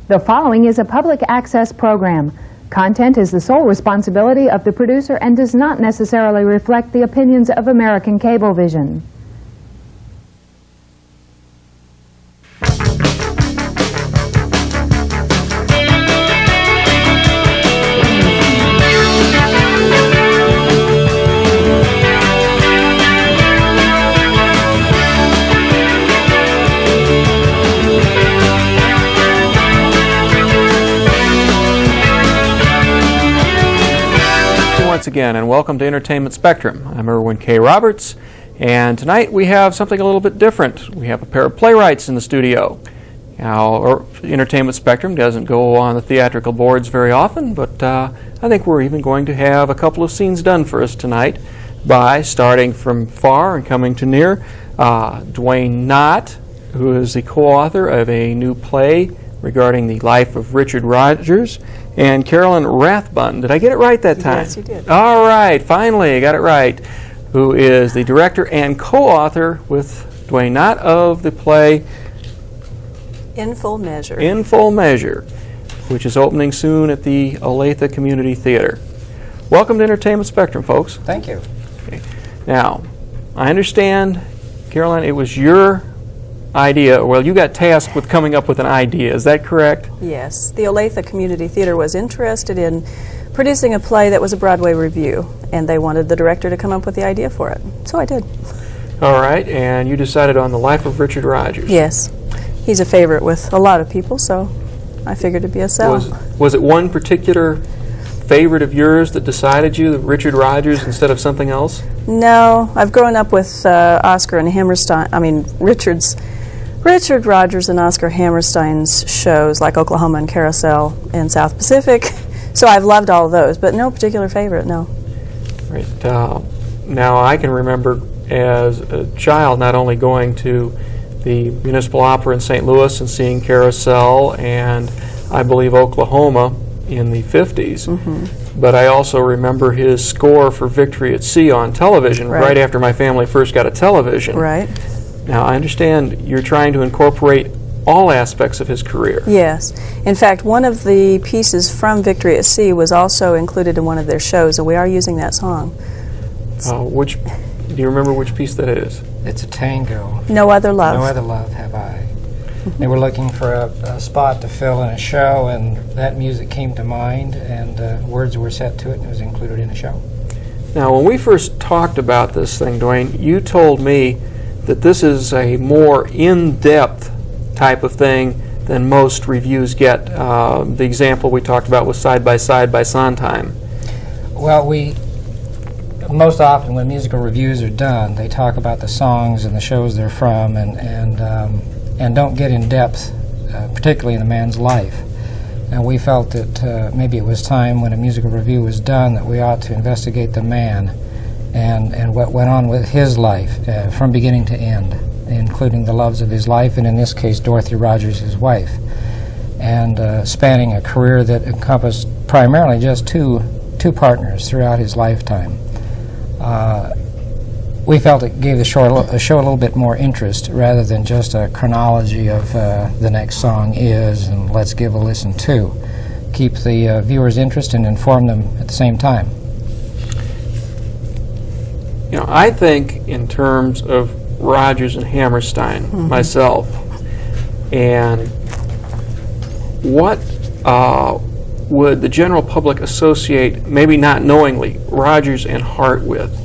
The following is a public access program. Content is the sole responsibility of the producer and does not necessarily reflect the opinions of American Cablevision. Once again, and welcome to Entertainment Spectrum. I'm Erwin K Roberts, and tonight we have something a little bit different. We have a pair of playwrights in the studio. Now, Entertainment Spectrum doesn't go on the theatrical boards very often, but I think we're even going to have a couple of scenes done for us tonight by starting from far and coming to near. Dwayne Knott, who is the co-author of a new play regarding the life of Richard Rogers, and Carolyn Rathbum. Did I get it right that time? Yes, you did. All right, finally, I got it right. Who is the director and co-author with Dwayne Knott of the play In Full Measure. In Full Measure, which is opening soon at the Olathe Community Theater. Welcome to Entertainment Spectrum, folks. Thank you. Okay. Now, I understand, Carolyn, it was your idea. Well, you got tasked with coming up with an idea. Is that correct? Yes. The Olathe Community Theater was interested in producing a play that was a Broadway review, and they wanted the director to come up with the idea for it. So I did. All right, and you decided on the life of Richard Rogers. Yes. He's a favorite with a lot of people, so I figured it'd be a sell. Was it one particular favorite of yours that decided you, Richard Rogers, instead of something else? No. I've grown up with Oscar and Hammerstein, Richard Rogers and Oscar Hammerstein's shows like Oklahoma and Carousel and South Pacific. So I've loved all of those, but no particular favorite, no. Right. Now I can remember as a child not only going to the Municipal Opera in St. Louis and seeing Carousel and I believe Oklahoma in the 50s, but I also remember his score for Victory at Sea on television right after my family first got a television. Right. Now, I understand you're trying to incorporate all aspects of his career. Yes. In fact, one of the pieces from Victory at Sea was also included in one of their shows, and we are using that song. Do you remember which piece that is? It's a tango. No Other Love. No Other Love Have I. They were looking for a spot to fill in a show, and that music came to mind, and words were set to it, and it was included in the show. Now, when we first talked about this thing, Dwayne, you told me that this is a more in-depth type of thing than most reviews get. The example we talked about was Side by Side by Sondheim. Well, most often when musical reviews are done, they talk about the songs and the shows they're from and don't get in depth, particularly in the man's life. And we felt that maybe it was time when a musical review was done that we ought to investigate the man and what went on with his life from beginning to end, including the loves of his life, and in this case, Dorothy Rogers, his wife, and spanning a career that encompassed primarily just two partners throughout his lifetime. We felt it gave the show a little bit more interest rather than just a chronology of the next song is and let's give a listen to. Keep the viewers interested and inform them at the same time. You know, I think in terms of Rogers and Hammerstein myself, and what would the general public associate, maybe not knowingly, Rogers and Hart with?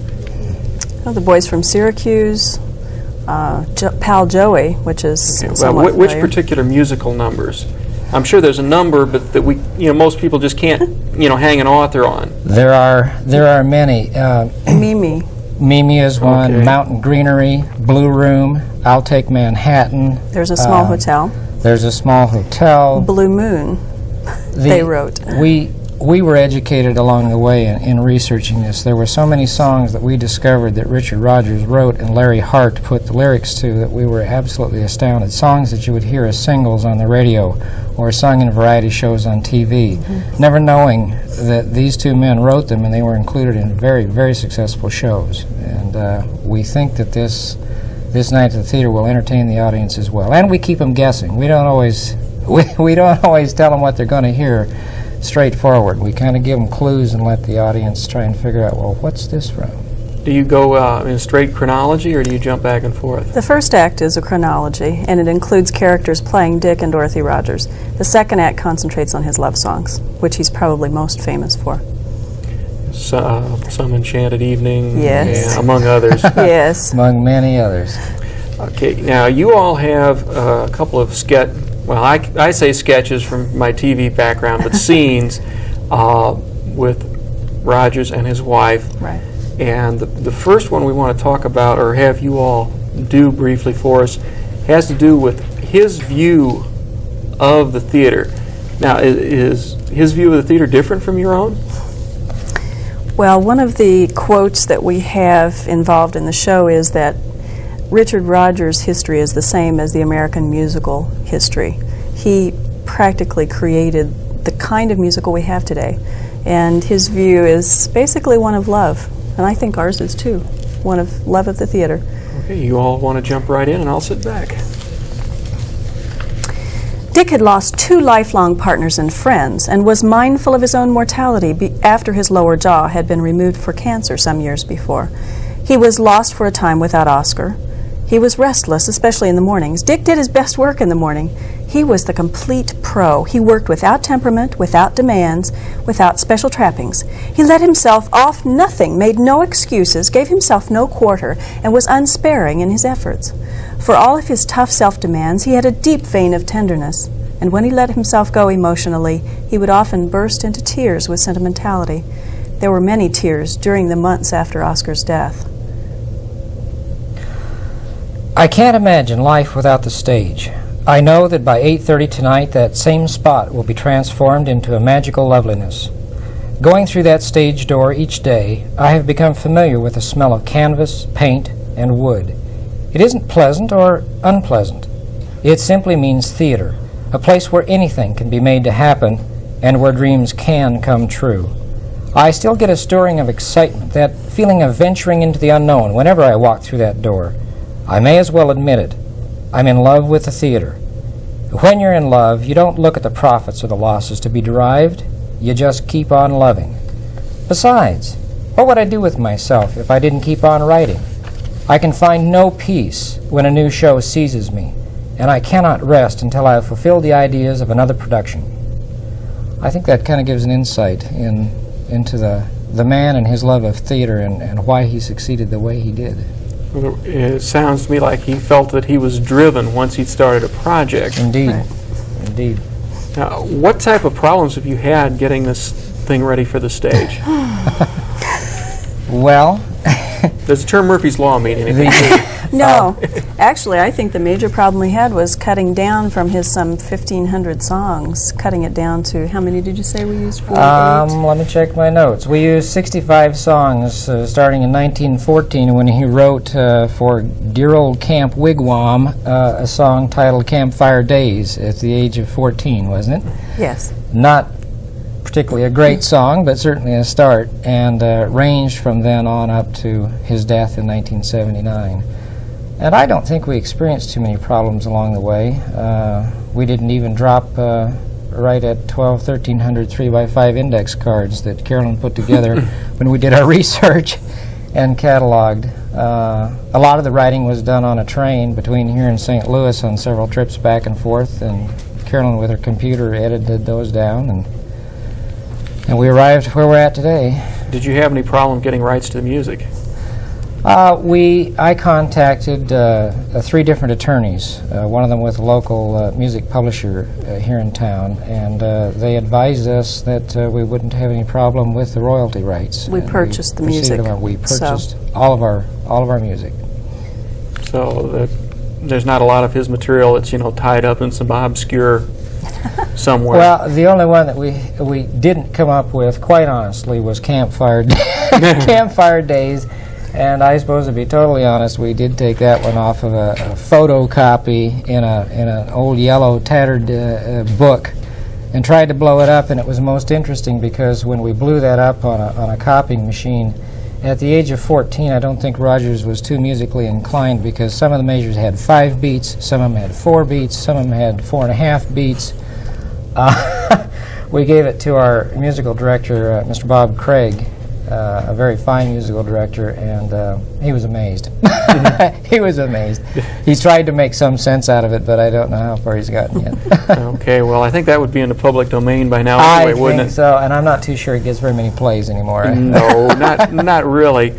Oh, the boys from Syracuse, Pal Joey, which is well, which particular musical numbers? I'm sure there's a number, but that most people just can't, hang an author on. There are many. Mimi. Mimi is one. Okay. Mountain Greenery, Blue Room, I'll Take Manhattan. There's a small hotel. There's a small hotel. Blue Moon. They wrote. We were educated along the way in researching this. There were so many songs that we discovered that Richard Rogers wrote and Larry Hart put the lyrics to that we were absolutely astounded. Songs that you would hear as singles on the radio or sung in variety shows on TV, never knowing that these two men wrote them and they were included in very, very successful shows. And we think that this night at the theater will entertain the audience as well. And we keep them guessing. We don't always we don't always tell them what they're going to hear straightforward. We kind of give them clues and let the audience try and figure out, well, what's this from? Do you go in straight chronology, or do you jump back and forth? The first act is a chronology, and it includes characters playing Dick and Dorothy Rogers. The second act concentrates on his love songs, which he's probably most famous for. Some Enchanted Evening, Yes. and among others. Yes. Among many others. Okay, now you all have a couple of I say sketches from my TV background, but scenes with Rogers and his wife. Right. And the first one we want to talk about, or have you all do briefly for us, has to do with his view of the theater. Now, is his view of the theater different from your own? Well, one of the quotes that we have involved in the show is that Richard Rogers' history is the same as the American musical history. He practically created the kind of musical we have today, and his view is basically one of love, and I think ours is too, one of love of the theater. Okay, you all want to jump right in, and I'll sit back. Dick had lost 2 lifelong partners and friends and was mindful of his own mortality after his lower jaw had been removed for cancer some years before. He was lost for a time without Oscar. He was restless, especially in the mornings. Dick did his best work in the morning. He was the complete pro. He worked without temperament, without demands, without special trappings. He let himself off nothing, made no excuses, gave himself no quarter, and was unsparing in his efforts. For all of his tough self-demands, he had a deep vein of tenderness, and when he let himself go emotionally, he would often burst into tears with sentimentality. There were many tears during the months after Oscar's death. I can't imagine life without the stage. I know that by 8:30 tonight, that same spot will be transformed into a magical loveliness. Going through that stage door each day, I have become familiar with the smell of canvas, paint, and wood. It isn't pleasant or unpleasant. It simply means theater, a place where anything can be made to happen and where dreams can come true. I still get a stirring of excitement, that feeling of venturing into the unknown whenever I walk through that door. I may as well admit it. I'm in love with the theater. When you're in love, you don't look at the profits or the losses to be derived. You just keep on loving. Besides, what would I do with myself if I didn't keep on writing? I can find no peace when a new show seizes me, and I cannot rest until I have fulfilled the ideas of another production. I think that kind of gives an insight into the man and his love of theater and why he succeeded the way he did. It sounds to me like he felt that he was driven once he'd started a project. Indeed. Right. Indeed. Now, what type of problems have you had getting this thing ready for the stage? Well, Does the term Murphy's Law mean anything? No. Actually, I think the major problem we had was cutting down from his some 1,500 songs, cutting it down to, how many did you say we used? 48? let me check my notes. We used 65 songs starting in 1914 when he wrote for Dear Old Camp Wigwam a song titled Campfire Days at the age of 14, wasn't it? Yes. Not particularly a great song, but certainly a start, and ranged from then on up to his death in 1979. And I don't think we experienced too many problems along the way. We didn't even drop right at 1,300 3x5 index cards that Carolyn put together when we did our research and cataloged. A lot of the writing was done on a train between here and St. Louis on several trips back and forth, and Carolyn with her computer edited those down, and we arrived where we're at today. Did you have any problem getting rights to the music? I contacted 3 different attorneys, one of them with a local music publisher here in town, and they advised us that we wouldn't have any problem with the royalty rights. We purchased the music. We purchased all of our music. So there's not a lot of his material that's tied up in some obscure somewhere. Well, the only one that we didn't come up with, quite honestly, was Campfire Campfire Days. And I suppose, to be totally honest, we did take that one off of a photocopy in an old yellow tattered book and tried to blow it up. And it was most interesting because when we blew that up on a copying machine, at the age of 14, I don't think Rogers was too musically inclined because some of the measures had 5 beats, some of them had 4 beats, some of them had 4.5 beats. We gave it to our musical director, Mr. Bob Craig, a very fine musical director, and he was amazed. He was amazed. He's tried to make some sense out of it, but I don't know how far he's gotten yet. Okay, well, I think that would be in the public domain by now I anyway, wouldn't think it? so, and I'm not too sure it gets very many plays anymore. No, not really.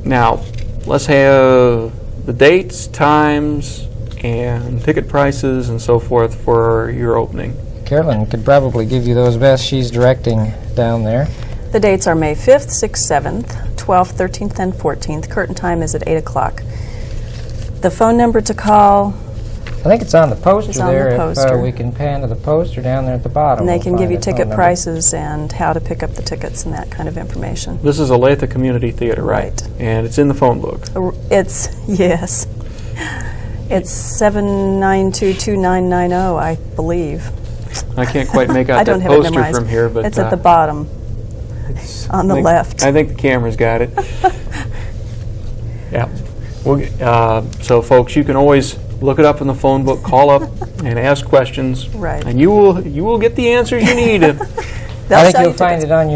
Now, let's have the dates, times, and ticket prices and so forth for your opening. Carolyn could probably give you those best. She's directing down there. The dates are May 5th, 6th, 7th, 12th, 13th, and 14th. Curtain time is at 8 o'clock. The phone number to call, I think it's on the poster It's on the there. poster. If we can pan to the poster down there at the bottom. and they we'll can give find you the phone ticket number. prices and how to pick up the tickets and that kind of information. This is Olathe Community Theater, right? Right. And it's in the phone book. Yes. It's 792-2990, I believe. I can't quite make I out don't that have it poster memorized. from here, but It's at the bottom, on the left. I think the camera's got it. Yeah. So, folks, you can always look it up in the phone book, call up, and ask questions. Right. And you will get the answers you need. They'll I think sell you'll you find tickets. it on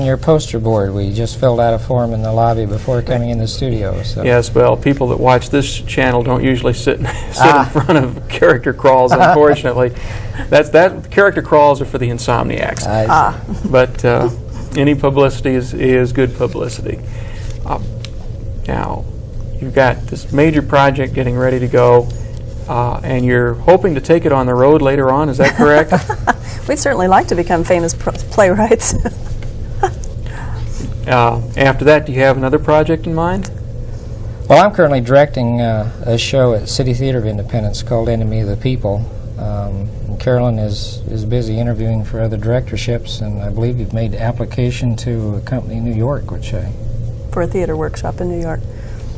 your poster board. We just filled out a form in the lobby before coming in the studio. So. Yes, well, people that watch this channel don't usually sit in front of character crawls, unfortunately. That character crawls are for the insomniacs. I see. But any publicity is good publicity. Now, you've got this major project getting ready to go, and you're hoping to take it on the road later on, is that correct? We'd certainly like to become famous playwrights. After that, do you have another project in mind? Well, I'm currently directing a show at City Theater of Independence called Enemy of the People. And Carolyn is busy interviewing for other directorships, and I believe you've made application to a company in New York, which I... For a theater workshop in New York.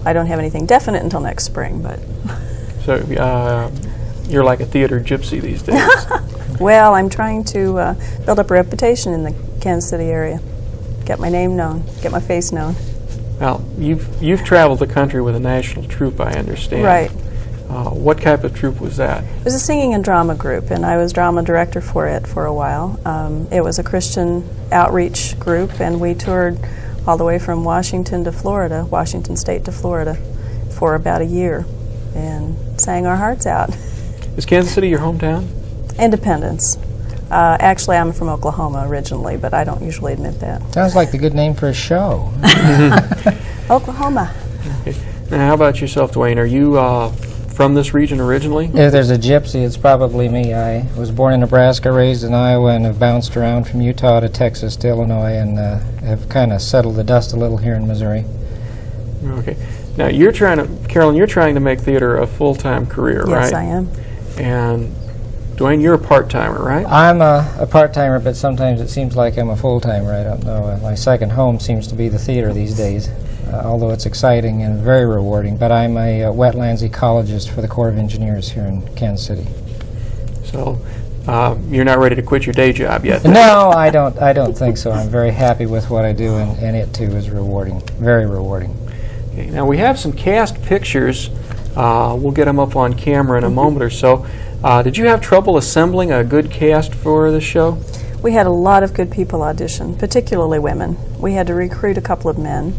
I don't have anything definite until next spring, but... So you're like a theater gypsy these days. Well, I'm trying to build up a reputation in the Kansas City area. Get my name known, get my face known. Well, you've traveled the country with a national troupe, I understand. Right. What type of troupe was that? It was a singing and drama group, and I was drama director for it for a while. It was a Christian outreach group, and we toured all the way from Washington to Florida, Washington State to Florida, for about a year, and sang our hearts out. Is Kansas City your hometown? Independence. Actually, I'm from Oklahoma originally, but I don't usually admit that. Sounds like the good name for a show. Oklahoma. Okay. Now, how about yourself, Dwayne? Are you from this region originally? If there's a gypsy, it's probably me. I was born in Nebraska, raised in Iowa, and have bounced around from Utah to Texas to Illinois, and have kind of settled the dust a little here in Missouri. Okay. Now, Carolyn, you're trying to make theater a full-time career, right? Yes, I am. And Dwayne, you're a part-timer, right? I'm a part-timer, but sometimes it seems like I'm a full-timer. I don't know. My second home seems to be the theater these days, although it's exciting and very rewarding. But I'm a wetlands ecologist for the Corps of Engineers here in Kansas City. So you're not ready to quit your day job yet? then? No, I don't think so. I'm very happy with what I do, and it too is rewarding, very rewarding. Okay. Now, we have some cast pictures. We'll get them up on camera in a moment or so. Did you have trouble assembling a good cast for the show? We had a lot of good people audition, particularly women. We had to recruit a couple of men,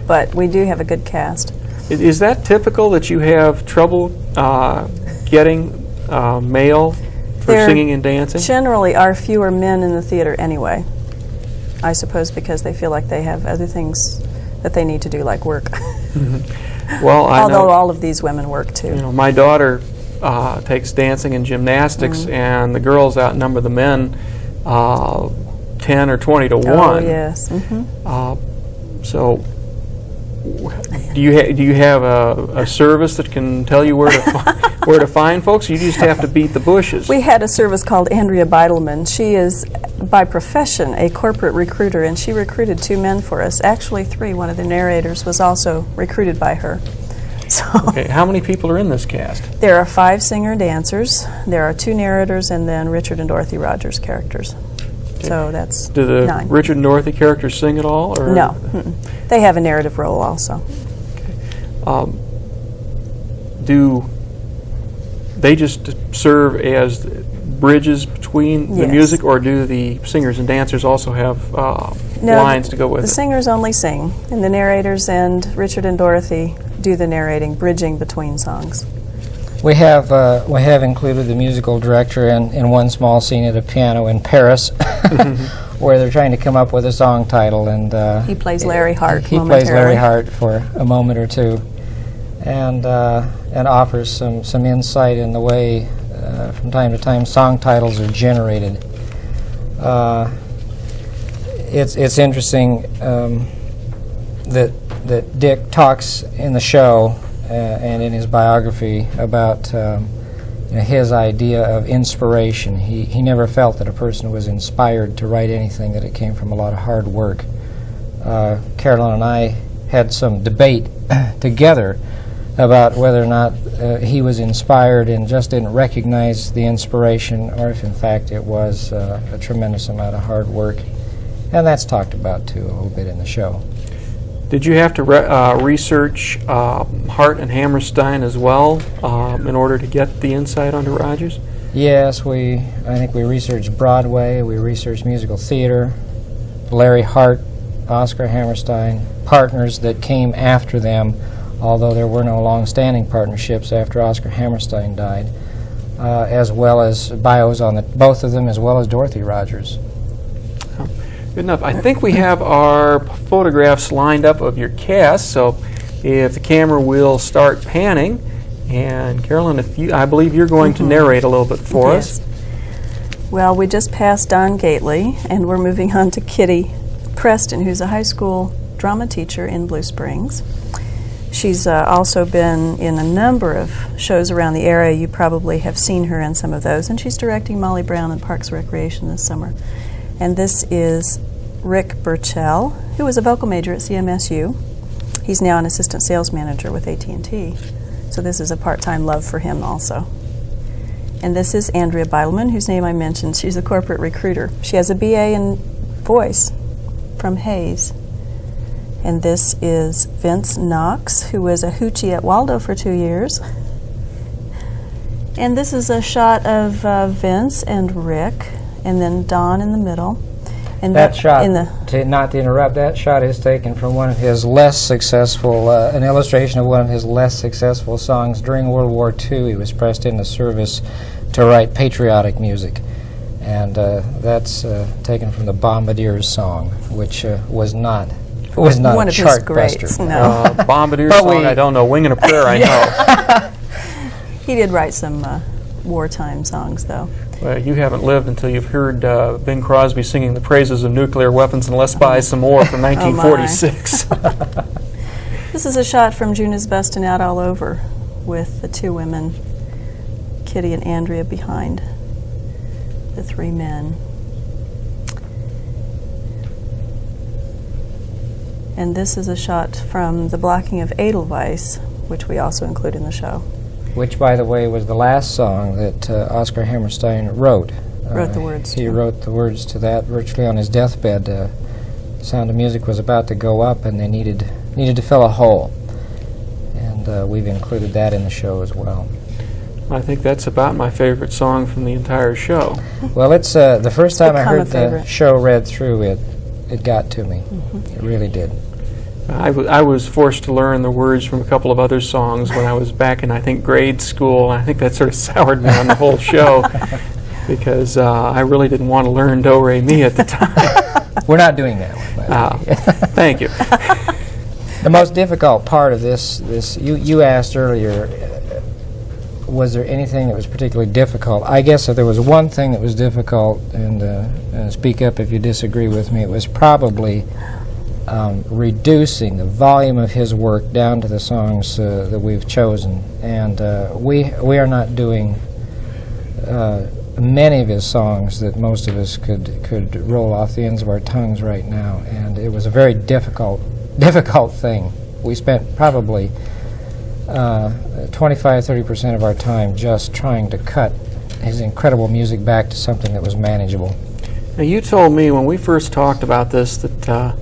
but we do have a good cast. Is that typical that you have trouble getting male for There singing and dancing? Generally are fewer men in the theater anyway. I suppose because they feel like they have other things that they need to do, like work. Well, I Although know, all of these women work too. my daughter takes dancing and gymnastics, and the girls outnumber the men 10 or 20 to 1. Oh, yes. So, do you have a service that can tell you where to where to find folks? You just have to beat the bushes. We had a service called Andrea Beidelman. She is, by profession, a corporate recruiter, and she recruited 2 men for us. Actually 3. One of the narrators was also recruited by her. So Okay, how many people are in this cast? there are 5 singer-dancers. There are 2 narrators, and then Richard and Dorothy Rogers characters. So that's Do the 9. Richard and Dorothy characters sing at all? Or? No. They have a narrative role also. Do they just serve as bridges between the Yes. music, or do the singers and dancers also have No, lines to go with the it? singers only sing, and the narrators and Richard and Dorothy do the narrating, bridging between songs. We have included the musical director in one small scene at a piano in Paris, where they're trying to come up with a song title, and He plays Larry Hart He plays Larry momentarily. Hart for a moment or two, and offers some insight in the way from time to time song titles are generated. It's interesting that Dick talks in the show and in his biography about his idea of inspiration. He never felt that a person was inspired to write anything, that it came from a lot of hard work. Carolyn and I had some debate together about whether or not he was inspired and just didn't recognize the inspiration, or if in fact it was a tremendous amount of hard work. And that's talked about too a little bit in the show. Did you have to research Hart and Hammerstein as well in order to get the insight onto Rogers? Yes, I think we researched Broadway, we researched musical theater, Larry Hart, Oscar Hammerstein, partners that came after them, although there were no long-standing partnerships after Oscar Hammerstein died, as well as bios on both of them, as well as Dorothy Rogers. Good enough. I think we have our photographs lined up of your cast, so if the camera will start panning, and Carolyn, I believe you're going to narrate a little bit for us. Well, we just passed Don Gately, and we're moving on to Kitty Preston, who's a high school drama teacher in Blue Springs. She's also been in a number of shows around the area. You probably have seen her in some of those, and she's directing Molly Brown in Parks and Recreation this summer. And this is Rick Burchell, who was a vocal major at CMSU. He's now an assistant sales manager with AT&T, so this is a part-time love for him also. And this is Andrea Beidelman, whose name I mentioned. She's a corporate recruiter. She has a BA in voice from Hayes. And this is Vince Knox, who was a hoochie at Waldo for 2 years. And this is a shot of Vince and Rick, and then Don in the middle. And That shot, not to interrupt, that shot is taken from one of his less successful, an illustration of one of his less successful songs. During World War II, he was pressed into service to write patriotic music. And that's taken from the Bombardiers song, which was not one a of his chart greats, buster. no. Bombardier But song, I don't know. Winging a Prayer, I know. He did write some wartime songs, though. Well, you haven't lived until you've heard Bing Crosby singing the praises of nuclear weapons and Let's Buy Some More from 1946. This is a shot from June is Bustin' Out All Over, with the two women, Kitty and Andrea, behind the three men. And this is a shot from the blocking of Edelweiss, which we also include in the show. Which, by the way, was the last song that Oscar Hammerstein wrote. Wrote the words He to. wrote the words to that virtually on his deathbed. Sound of Music was about to go up, and they needed to fill a hole. And we've included that in the show as well. I think that's about my favorite song from the entire show. Well, it's the first time I become a heard the favorite. show read through, it got to me. It really did. I was forced to learn the words from a couple of other songs when I was back in, I think, grade school. And I think that sort of soured me on the whole show because I really didn't want to learn Do Re Mi at the time. We're not doing that one, by the way. Thank you. The most difficult part of this you asked earlier, was there anything that was particularly difficult? I guess if there was one thing that was difficult, and speak up if you disagree with me, it was probably reducing the volume of his work down to the songs that we've chosen. And we are not doing many of his songs that most of us could roll off the ends of our tongues right now. And it was a very difficult thing. We spent probably 25-30% of our time just trying to cut his incredible music back to something that was manageable. Now, you told me when we first talked about this that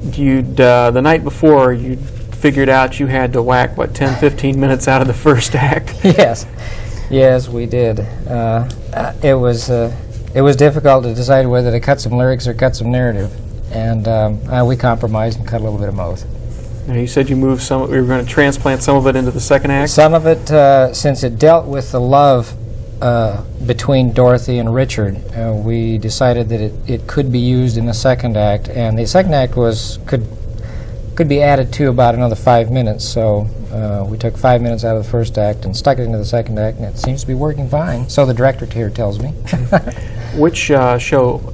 the night before you figured out you had to whack 10-15 minutes out of the first act. Yes. Yes, we did. It was difficult to decide whether to cut some lyrics or cut some narrative, and we compromised and cut a little bit of both. Now, you said you moved some. We were going to transplant some of it into the second act. Some of it, since it dealt with the love between Dorothy and Richard, we decided that it could be used in the second act, and the second act could be added to about another 5 minutes. So we took 5 minutes out of the first act and stuck it into the second act, and it seems to be working fine. So the director here tells me. Which show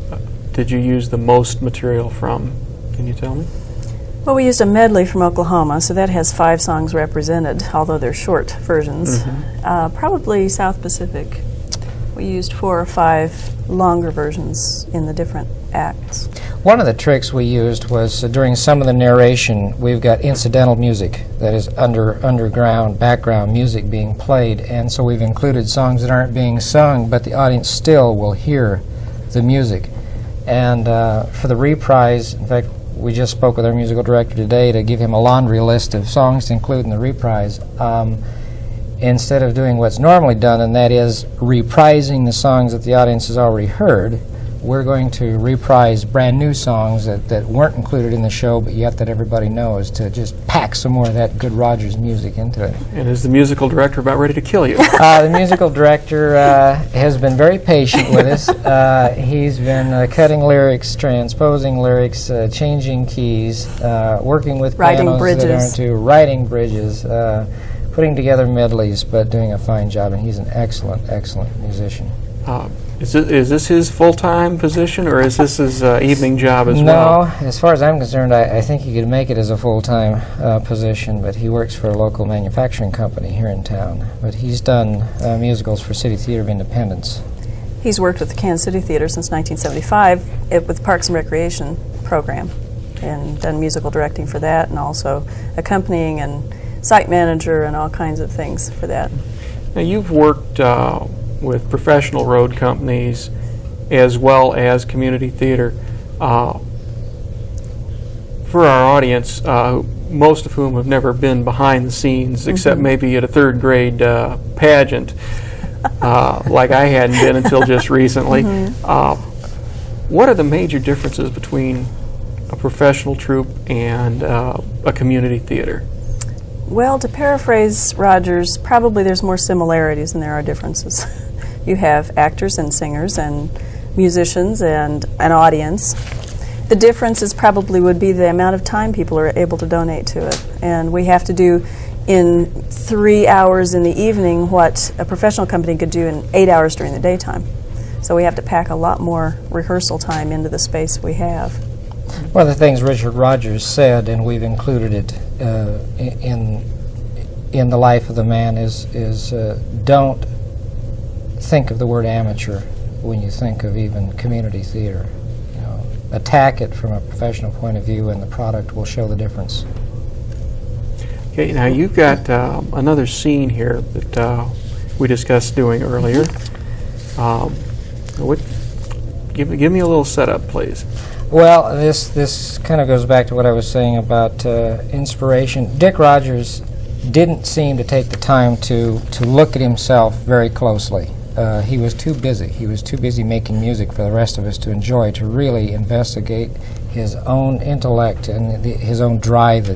did you use the most material from? Can you tell me? Well, we used a medley from Oklahoma, so that has 5 songs represented, although they're short versions. Probably South Pacific. We used 4 or 5 longer versions in the different acts. One of the tricks we used was during some of the narration, we've got incidental music, that is underground, background music being played, and so we've included songs that aren't being sung, but the audience still will hear the music. And for the reprise, in fact, we just spoke with our musical director today to give him a laundry list of songs to include in the reprise. Instead of doing what's normally done, and that is reprising the songs that the audience has already heard, we're going to reprise brand new songs that weren't included in the show, but yet that everybody knows, to just pack some more of that good Rogers music into it. And is the musical director about ready to kill you? The musical director has been very patient with us. He's been cutting lyrics, transposing lyrics, changing keys, working with Writing pianos bridges. that aren't to writing bridges, putting together medleys, but doing a fine job, and he's an excellent, excellent musician. Is this his full-time position, or is this his evening job as well? No, as far as I'm concerned, I think he could make it as a full-time position, but he works for a local manufacturing company here in town. But he's done musicals for City Theater of Independence. He's worked with the Kansas City Theater since 1975 with Parks and Recreation program, and done musical directing for that, and also accompanying and site manager and all kinds of things for that. Now, you've worked with professional road companies as well as community theater. For our audience, most of whom have never been behind the scenes, except maybe at a third grade pageant, like I hadn't been until just recently, what are the major differences between a professional troupe and a community theater? Well, to paraphrase Rogers, probably there's more similarities than there are differences. You have actors and singers and musicians and an audience. The differences probably would be the amount of time people are able to donate to it. And we have to do in 3 hours in the evening what a professional company could do in 8 hours during the daytime. So we have to pack a lot more rehearsal time into the space we have. One of the things Richard Rogers said, and we've included it in the life of the man, is don't think of the word amateur when you think of even community theater. You know, attack it from a professional point of view, and the product will show the difference. Okay, now you've got another scene here that we discussed doing earlier. Give me a little setup, please. Well, this kind of goes back to what I was saying about inspiration. Dick Rogers didn't seem to take the time to look at himself very closely. He was too busy. He was too busy making music for the rest of us to enjoy, to really investigate his own intellect and his own drive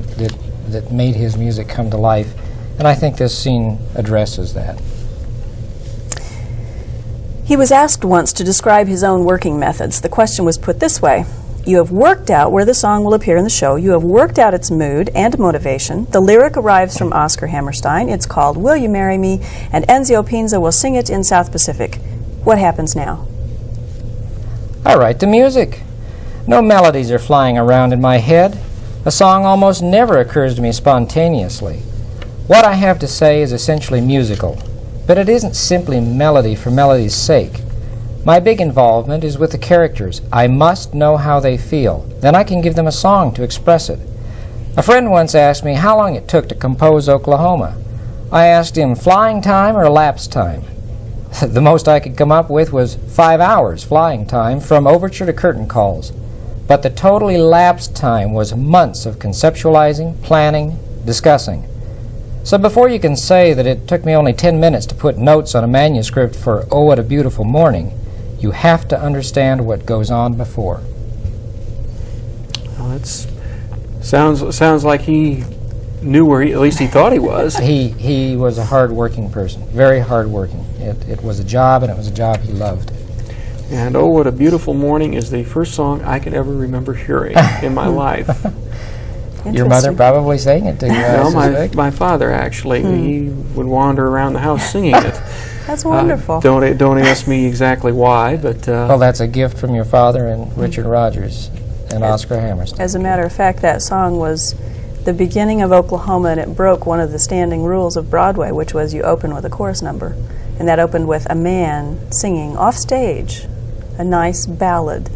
that made his music come to life. And I think this scene addresses that. He was asked once to describe his own working methods. The question was put this way: you have worked out where the song will appear in the show. You have worked out its mood and motivation. The lyric arrives from Oscar Hammerstein. It's called Will You Marry Me? And Enzio Pinza will sing it in South Pacific. What happens now? I write the music. No melodies are flying around in my head. A song almost never occurs to me spontaneously. What I have to say is essentially musical, but it isn't simply melody for melody's sake. My big involvement is with the characters. I must know how they feel. Then I can give them a song to express it. A friend once asked me how long it took to compose Oklahoma. I asked him flying time or elapsed time. The most I could come up with was 5 hours flying time from overture to curtain calls. But the total elapsed time was months of conceptualizing, planning, discussing. So before you can say that it took me only 10 minutes to put notes on a manuscript for Oh, What a Beautiful Morning, you have to understand what goes on before. Well, sounds like he knew where at least he thought he was. He was a hard-working person, very hard-working. It was a job, and it was a job he loved. And Oh, What a Beautiful Morning is the first song I can ever remember hearing in my life. Your mother probably sang it to you, I No, suspect. my father actually. He would wander around the house singing it. That's wonderful. Don't ask me exactly why, but Well, that's a gift from your father and Richard Rogers and Oscar Hammerstein. As a matter of fact, that song was the beginning of Oklahoma, and it broke one of the standing rules of Broadway, which was you open with a chorus number. And that opened with a man singing off stage a nice ballad,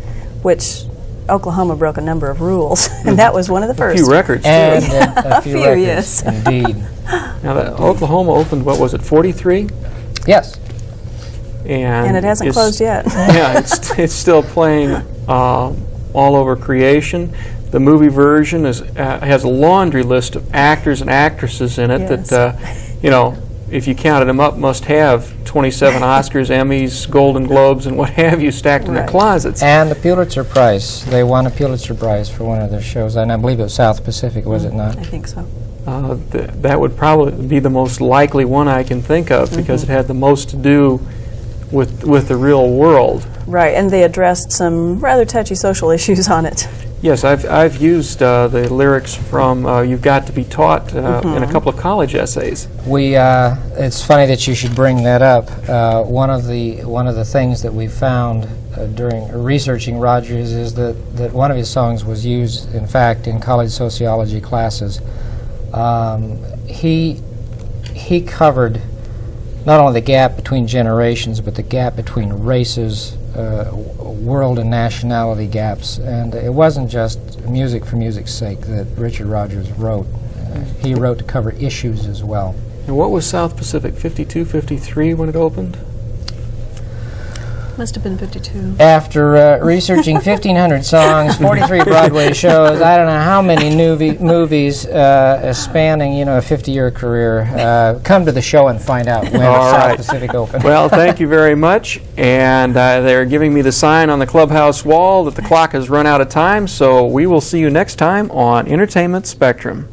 which Oklahoma broke a number of rules, and that was one of the first. a few records, too. And a few few, records, yes. indeed. Now, Oklahoma opened, what was it, 43? Yes. And it hasn't closed yet. Yeah, it's still playing all over creation. The movie version has a laundry list of actors and actresses in it Yes. that, if you counted them up, must have 27 Oscars, Emmys, Golden Globes, and what have you stacked in their Right. closets. And the Pulitzer Prize. They won a Pulitzer Prize for one of their shows, and I believe it was South Pacific, was it not? I think so. That would probably be the most likely one I can think of because it had the most to do with the real world. Right, and they addressed some rather touchy social issues on it. Yes, I've used the lyrics from "You've Got to Be Taught" in a couple of college essays. It's funny that you should bring that up. One of the things that we found during researching Rogers is that one of his songs was used, in fact, in college sociology classes. He covered not only the gap between generations, but the gap between races, world and nationality gaps. And it wasn't just music for music's sake that Richard Rogers wrote. He wrote to cover issues as well. And what was South Pacific, 52, 53 when it opened? Must have been 52. After researching 1,500 songs, 43 Broadway shows, I don't know how many movies spanning, a 50-year career, come to the show and find out when South Pacific opened. Well, thank you very much. And they're giving me the sign on the clubhouse wall that the clock has run out of time, so we will see you next time on Entertainment Spectrum.